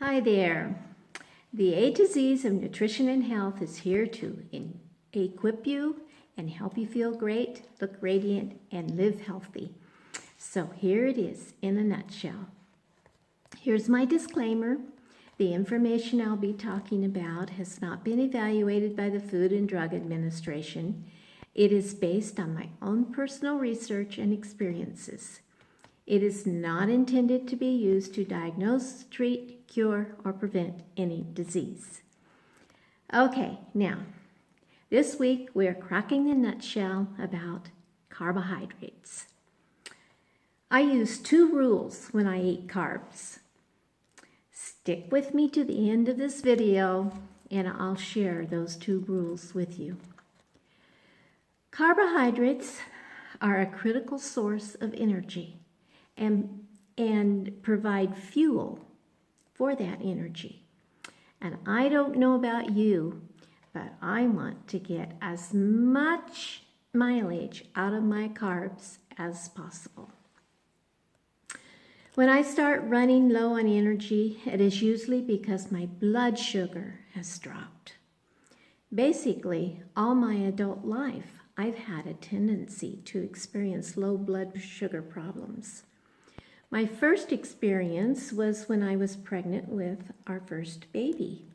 Hi there. The A to Z's of nutrition and health is here to equip you and help you feel great, look radiant, and live healthy. So here it is in a nutshell. Here's my disclaimer. The information I'll be talking about has not been evaluated by the Food and Drug Administration. It is based on my own personal research and experiences. It is not intended to be used to diagnose, treat, cure, or prevent any disease. Okay, now, this week we're cracking the nutshell about carbohydrates. I use 2 rules when I eat carbs. Stick with me to the end of this video and I'll share those 2 rules with you. Carbohydrates are a critical source of energy and provide fuel for that energy. And I don't know about you, but I want to get as much mileage out of my carbs as possible. When I start running low on energy, it is usually because my blood sugar has dropped. Basically, all my adult life, I've had a tendency to experience low blood sugar problems. My first experience was when I was pregnant with our first baby.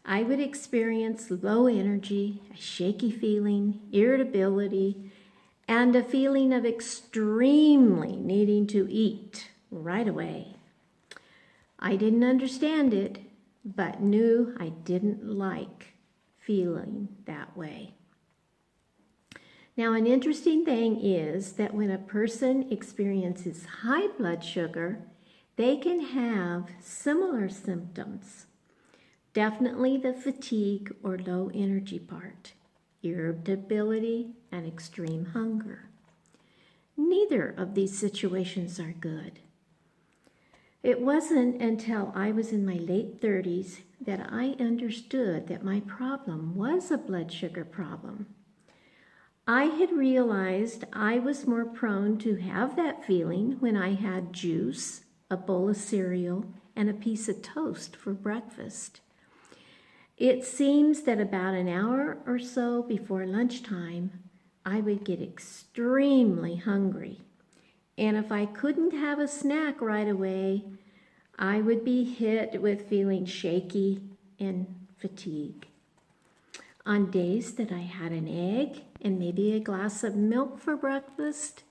I would experience low energy, a shaky feeling, irritability, and a feeling of extremely needing to eat right away. I didn't understand it, but knew I didn't like feeling that way. Now, an interesting thing is that when a person experiences high blood sugar, they can have similar symptoms. Definitely the fatigue or low energy part, irritability, and extreme hunger. Neither of these situations are good. It wasn't until I was in my late 30s that I understood that my problem was a blood sugar problem. I had realized I was more prone to have that feeling when I had juice, a bowl of cereal, and a piece of toast for breakfast. It seems that about an hour or so before lunchtime, I would get extremely hungry. And if I couldn't have a snack right away, I would be hit with feeling shaky and fatigue. On days that I had an egg and maybe a glass of milk for breakfast,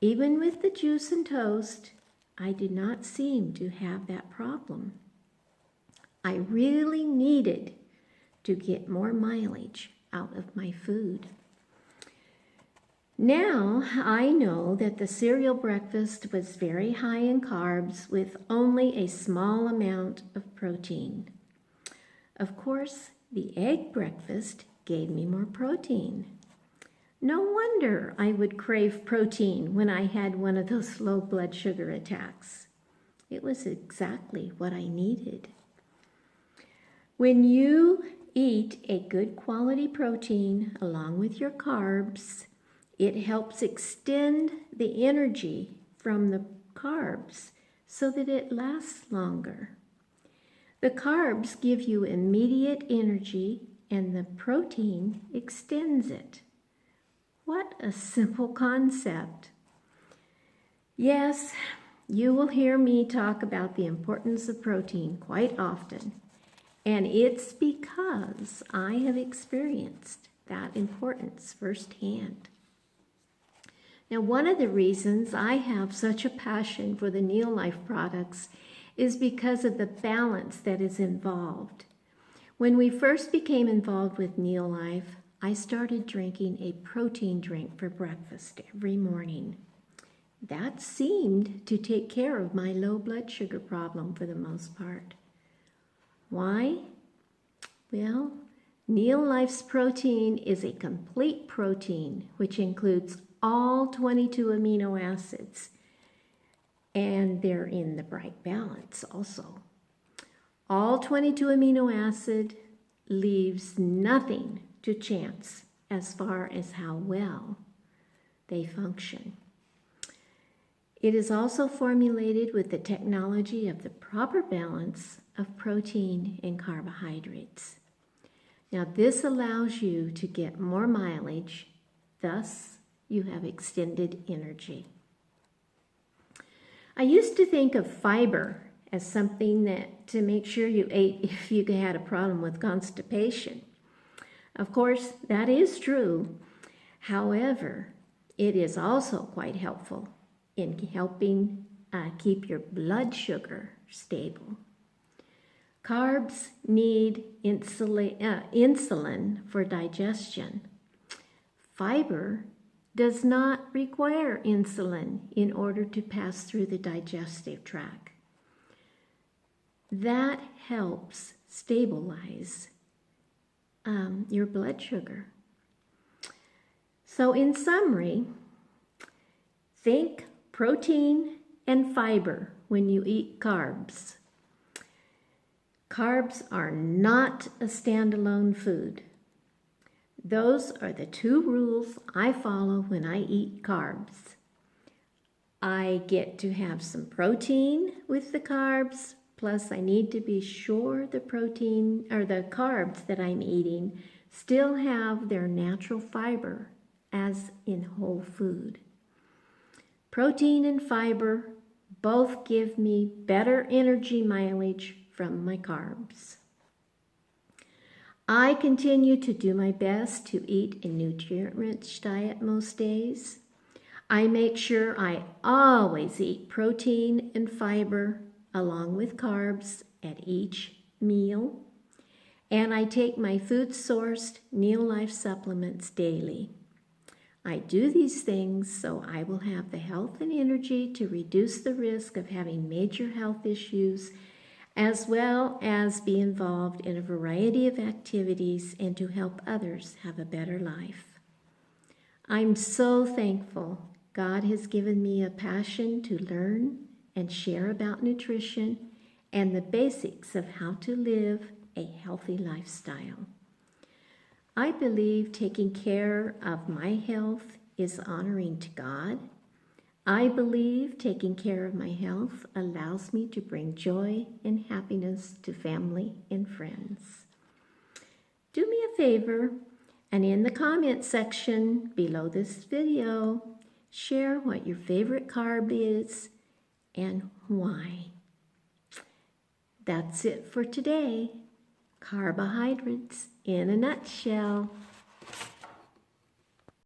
even with the juice and toast, I did not seem to have that problem. I really needed to get more mileage out of my food. Now I know that the cereal breakfast was very high in carbs with only a small amount of protein. Of course, the egg breakfast gave me more protein. No wonder I would crave protein when I had one of those low blood sugar attacks. It was exactly what I needed. When you eat a good quality protein along with your carbs, it helps extend the energy from the carbs so that it lasts longer. The carbs give you immediate energy and the protein extends it. What a simple concept. Yes, you will hear me talk about the importance of protein quite often, and it's because I have experienced that importance firsthand. Now, one of the reasons I have such a passion for the Neolife products is because of the balance that is involved. When we first became involved with Neolife, I started drinking a protein drink for breakfast every morning. That seemed to take care of my low blood sugar problem for the most part. Why? Well, Neolife's protein is a complete protein, which includes all 22 amino acids. And they're in the right balance also. All 22 amino acid leaves nothing to chance as far as how well they function. It is also formulated with the technology of the proper balance of protein and carbohydrates. Now, this allows you to get more mileage, thus you have extended energy. I used to think of fiber as something that to make sure you ate if you had a problem with constipation. Of course, that is true. However, it is also quite helpful in helping keep your blood sugar stable. Carbs need insulin for digestion. Fiber does not require insulin in order to pass through the digestive tract. That helps stabilize your blood sugar. So in summary, think protein and fiber when you eat carbs. Carbs are not a standalone food. Those are the two rules I follow when I eat carbs. I get to have some protein with the carbs, plus I need to be sure the protein or the carbs that I'm eating still have their natural fiber as in whole food. Protein and fiber both give me better energy mileage from my carbs. I continue to do my best to eat a nutrient-rich diet most days. I make sure I always eat protein and fiber along with carbs at each meal. And I take my food-sourced Neil Life supplements daily. I do these things so I will have the health and energy to reduce the risk of having major health issues, as well as be involved in a variety of activities and to help others have a better life. I'm so thankful God has given me a passion to learn and share about nutrition and the basics of how to live a healthy lifestyle. I believe taking care of my health is honoring to God. I believe taking care of my health allows me to bring joy and happiness to family and friends. Do me a favor and in the comment section below this video, share what your favorite carb is and why. That's it for today. Carbohydrates in a nutshell.